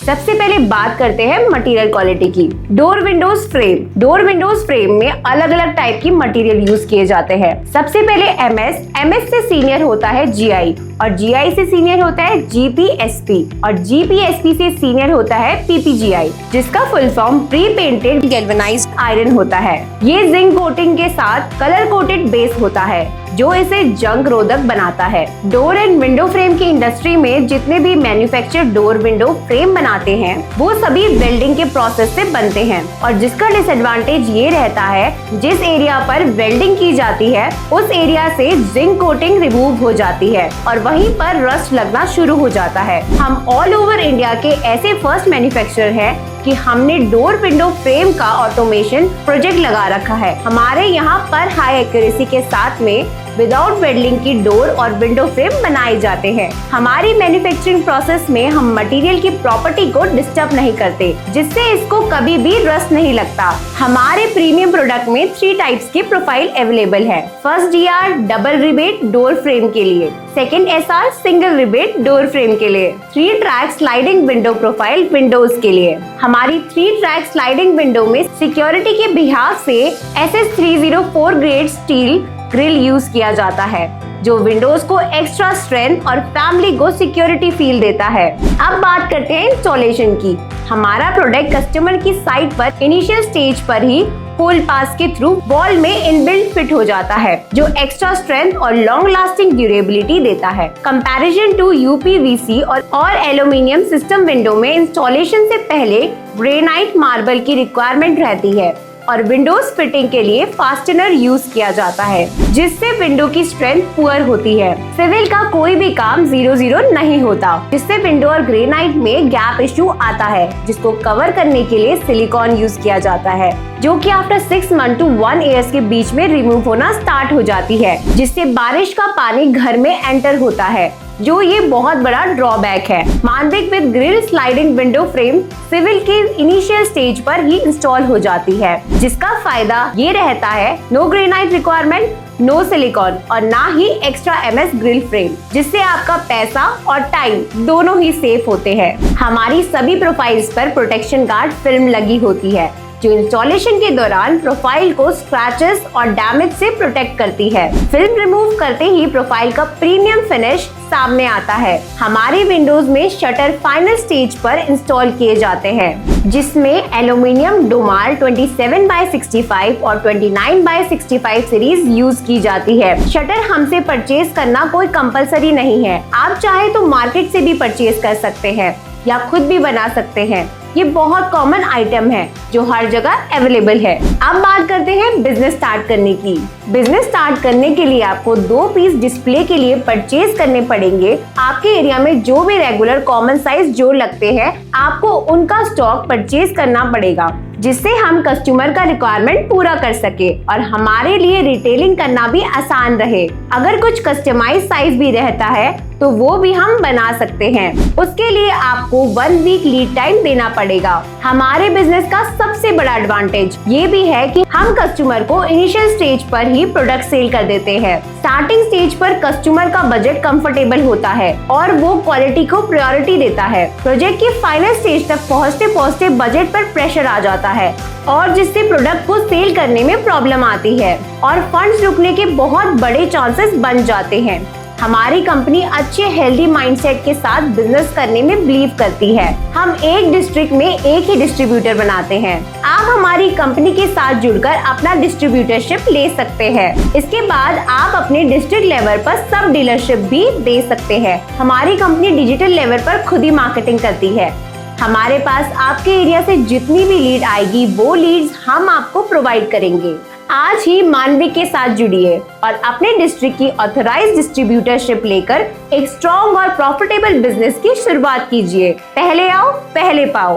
सबसे पहले बात करते हैं मटेरियल क्वालिटी की। डोर विंडोज फ्रेम में अलग अलग टाइप की मटेरियल यूज किए जाते हैं। सबसे पहले एमएस से सीनियर होता है जीआई, और जीआई से सीनियर होता है जीपीएसपी, और जीपीएसपी से सीनियर होता है पीपीजीआई, जिसका full form pre painted galvanized iron होता है। ये जिंक कोटिंग के साथ कलर कोटेड बेस होता है जो इसे जंग रोधक बनाता है। डोर एंड विंडो फ्रेम की इंडस्ट्री में जितने भी मैन्युफैक्चर डोर विंडो फ्रेम बनाते हैं वो सभी वेल्डिंग के प्रोसेस से बनते हैं, और जिसका डिसएडवांटेज ये रहता है जिस एरिया पर वेल्डिंग की जाती है उस एरिया से जिंक कोटिंग रिमूव हो जाती है और वहीं पर रस्ट लगना शुरू हो जाता है। हम ऑल ओवर इंडिया के ऐसे फर्स्ट मैन्युफैक्चरर हैं कि हमने डोर विंडो फ्रेम का ऑटोमेशन प्रोजेक्ट लगा रखा है। हमारे यहाँ पर हाई एक्यूरेसी के साथ में विदाउट वेल्डिंग की डोर और विंडो फ्रेम बनाए जाते हैं। हमारी मैन्युफैक्चरिंग प्रोसेस में हम मटेरियल की प्रॉपर्टी को डिस्टर्ब नहीं करते, जिससे इसको कभी भी रस्ट नहीं लगता। हमारे प्रीमियम प्रोडक्ट में 3 टाइप्स की प्रोफाइल अवेलेबल है। First DR double rebate door frame के लिए, second SR single rebate door frame के लिए, 3 track sliding window profile windows के लिए। हमारी 3 ट्रैक स्लाइडिंग विंडो में सिक्योरिटी के बिहाफ से SS304 grade steel grill use किया जाता है जो विंडोज को एक्स्ट्रा स्ट्रेंथ और फैमिली को सिक्योरिटी फील देता है। अब बात करते हैं इंस्टॉलेशन की। हमारा प्रोडक्ट कस्टमर की साइट पर इनिशियल स्टेज पर ही होल पास के थ्रू वॉल में इनबिल्ट फिट हो जाता है जो एक्स्ट्रा स्ट्रेंथ और लॉन्ग लास्टिंग ड्यूरेबिलिटी देता है। कंपैरिजन टू यूपीवीसी और एल्यूमिनियम सिस्टम विंडो में इंस्टॉलेशन से पहले ग्रेनाइट मार्बल की रिक्वायरमेंट रहती है और विंडोज फिटिंग के लिए फास्टनर यूज किया जाता है जिससे विंडो की स्ट्रेंथ पुअर होती है। सिविल का कोई भी काम 0-0 नहीं होता, जिससे विंडो और ग्रेनाइट में गैप इश्यू आता है जिसको कवर करने के लिए सिलिकॉन यूज किया जाता है जो कि आफ्टर 6 मंथ टू 1 ईयर्स के बीच में रिमूव होना स्टार्ट हो जाती है, जिससे बारिश का पानी घर में एंटर होता है जो ये बहुत बड़ा ड्रॉबैक है। मानविक with grill sliding window frame civil के इनिशियल स्टेज पर ही इंस्टॉल हो जाती है, जिसका फायदा ये रहता है no granite requirement, no silicon और ना ही एक्स्ट्रा एमएस ग्रिल फ्रेम, जिससे आपका पैसा और टाइम दोनों ही सेफ होते हैं। हमारी सभी प्रोफाइल्स पर प्रोटेक्शन गार्ड फिल्म लगी होती है जो इंस्टॉलेशन के दौरान प्रोफाइल को स्क्रैचेस और डैमेज से प्रोटेक्ट करती है। फिल्म रिमूव करते ही प्रोफाइल का प्रीमियम फिनिश सामने आता है। हमारे विंडोज में शटर फाइनल स्टेज पर इंस्टॉल किए जाते हैं जिसमें एल्यूमिनियम डोमार 27x65 और 29x65 सीरीज यूज की जाती है। शटर हमसे परचेज करना कोई कंपलसरी नहीं है, आप चाहे तो मार्केट से भी परचेज कर सकते हैं या खुद भी बना सकते हैं। ये बहुत कॉमन आइटम है जो हर जगह अवेलेबल है। अब बात करते हैं बिजनेस स्टार्ट करने की। बिजनेस स्टार्ट करने के लिए आपको 2 पीस डिस्प्ले के लिए परचेज करने पड़ेंगे। आपके एरिया में जो भी रेगुलर कॉमन साइज जो लगते हैं आपको उनका स्टॉक परचेज करना पड़ेगा, जिससे हम कस्टमर का रिक्वायरमेंट पूरा कर सके और हमारे लिए रिटेलिंग करना भी आसान रहे। अगर कुछ कस्टमाइज साइज भी रहता है तो वो भी हम बना सकते हैं। उसके लिए आपको 1 वीक लीड टाइम देना पड़ेगा। हमारे बिजनेस का सबसे बड़ा एडवांटेज ये भी है कि हम कस्टमर को इनिशियल स्टेज पर ही प्रोडक्ट सेल कर देते हैं। स्टार्टिंग स्टेज पर कस्टमर का बजट कंफर्टेबल होता है और वो क्वालिटी को प्रायोरिटी देता है। प्रोजेक्ट की फाइनल स्टेज तक पहुँचते बजट पर प्रेशर आ जाता है और जिससे प्रोडक्ट को सेल करने में प्रॉब्लम आती है और फंड्स रुकने के बहुत बड़े चांसेस बन जाते हैं। हमारी कंपनी अच्छे हेल्दी माइंडसेट के साथ बिजनेस करने में बिलीव करती है। हम एक डिस्ट्रिक्ट में एक ही डिस्ट्रीब्यूटर बनाते हैं। आप हमारी कंपनी के साथ जुड़कर अपना डिस्ट्रीब्यूटरशिप ले सकते हैं। इसके बाद आप अपने डिस्ट्रिक्ट लेवल पर सब डीलरशिप भी दे सकते हैं। हमारी कंपनी डिजिटल लेवल पर खुद ही मार्केटिंग करती है। हमारे पास आपके एरिया से जितनी भी लीड आएगी वो लीड्स हम आपको प्रोवाइड करेंगे। आज ही मानविक के साथ जुड़िए और अपने डिस्ट्रिक्ट की ऑथराइज्ड डिस्ट्रीब्यूटरशिप लेकर एक स्ट्रॉन्ग और प्रॉफिटेबल बिजनेस की शुरुआत कीजिए। पहले आओ पहले पाओ।